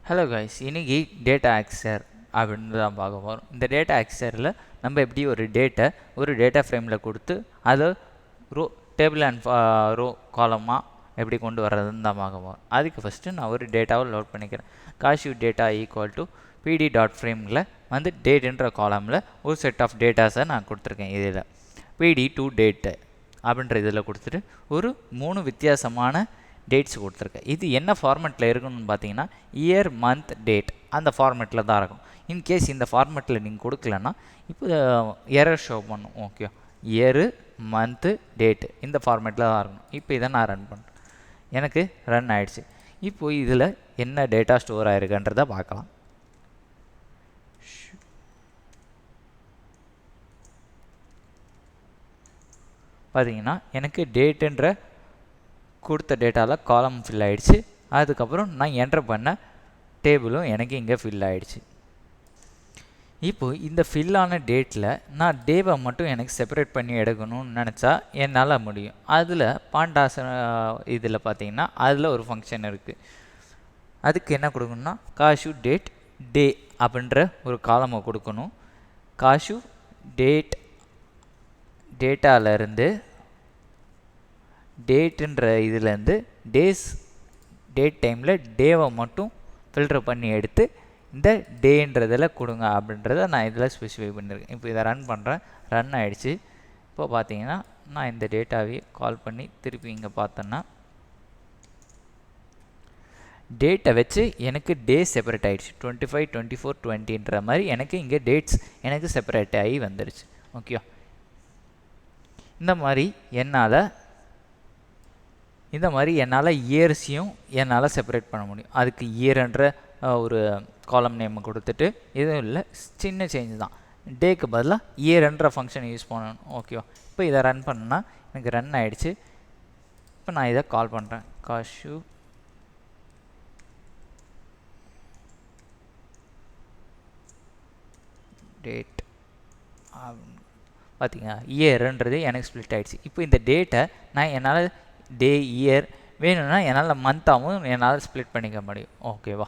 Hello guys, இன்னைக்கு data ஆக்சர் அப்படின்னு தான் பார்க்க போகிறோம். இந்த டேட்டா ஆக்சரில் நம்ம எப்படி ஒரு டேட்டா ஃப்ரேமில் கொடுத்து அதை டேபிள் அண்ட் ரோ காலமாக எப்படி கொண்டு வர்றதுன்னு தான் பார்க்க போகிறோம். அதுக்கு ஃபஸ்ட்டு நான் ஒரு டேட்டாவை லோட் பண்ணிக்கிறேன். காஷ்யூ டேட்டா ஈக்குவல் டு பிடி டாட் ஃப்ரேமில் வந்து டேட்டுன்ற காலமில் ஒரு செட் ஆஃப் டேட்டாஸை நான் கொடுத்துருக்கேன். இதில் பிடி டு டேட்டு அப்படின்ற இதில் கொடுத்துட்டு ஒரு 3 வித்தியாசமான டேட்ஸ் கொடுத்துருக்கேன். இது என்ன ஃபார்மெட்டில் இருக்கணும்னு பார்த்தீங்கன்னா இயர், மந்த், டேட் அந்த ஃபார்மெட்டில் தான் இருக்கும். இன்கேஸ் இந்த ஃபார்மெட்டில் நீங்கள் கொடுக்கலன்னா இப்போ எரர் ஷோ பண்ணும். ஓகே, இயரு, மந்த்து, டேட்டு இந்த ஃபார்மெட்டில் தான் இருக்கணும். இப்போ இதை நான் ரன் பண்ணுறேன். எனக்கு ரன் ஆகிடுச்சு. இப்போது இதில் என்ன டேட்டா ஸ்டோர் ஆகிருக்குன்றதை பார்க்கலாம். பார்த்தீங்கன்னா எனக்கு டேட்டுன்ற கொடுத்த டேட்டாவில் காலம் ஃபில் ஆகிடுச்சு. அதுக்கப்புறம் நான் என்டர் பண்ண டேபிளும் எனக்கு இங்கே ஃபில் ஆகிடுச்சு. இப்போது இந்த ஃபில்லான டேட்டில் நான் டேவை மட்டும் எனக்கு செப்பரேட் பண்ணி எடுக்கணும்னு நினச்சா என்னால் முடியும். அதில் பாண்டாஸ் இதில் பார்த்தீங்கன்னா அதில் ஒரு ஃபங்க்ஷன் இருக்குது. அதுக்கு என்ன கொடுக்கணும்னா காஷ்யூ டேட் டே அப்படின்ற ஒரு காலமை கொடுக்கணும். காஷ்யூ டேட் டேட்டாவிலேருந்து டேட்டுன்ற இதுலேருந்து டேட் டைமில் டேவை மட்டும் ஃபில்டர் பண்ணி எடுத்து இந்த டேன்றதில் கொடுங்க அப்படின்றத நான் இதில் ஸ்பெசிஃபை பண்ணியிருக்கேன். இப்போ இதை ரன் பண்ணுறேன். ரன் ஆகிடுச்சு. இப்போ பார்த்தீங்கன்னா நான் இந்த டேட்டாவே கால் பண்ணி திருப்பி இங்கே பார்த்தோன்னா டேட்டை வச்சு எனக்கு டே செப்பரேட் ஆகிடுச்சு. 25, 24, 20ன்ற மாதிரி எனக்கு இங்கே டேட்ஸ் எனக்கு செப்பரேட் ஆகி வந்துடுச்சு. ஓகே, இந்த மாதிரி என்னால் இயர்ஸையும் என்னால் செப்பரேட் பண்ண முடியும். அதுக்கு இயர்ன்ற ஒரு காலம் நேம் கொடுத்துட்டு எதுவும் இல்லை, சின்ன சேஞ்ச் தான். டேக்கு பதிலாக இயர்ன்ற ஃபங்க்ஷன் யூஸ் பண்ணணும். ஓகேவா, இப்போ இதை ரன் பண்ணால் எனக்கு ரன் ஆகிடுச்சு. இப்போ நான் இதை கால் பண்ணுறேன். காஷ்யூ டேட் பார்த்தீங்க, இயர்ன்றது எனக்கு ஸ்ப்ளிட் ஆகிடுச்சு. இப்போ இந்த டேட்டை நான் என்னால் டே, இயர் வேணும்னா என்னால் மந்த்தாகவும் என்னால் ஸ்ப்ளிட் பண்ணிக்க முடியும். ஓகேவா.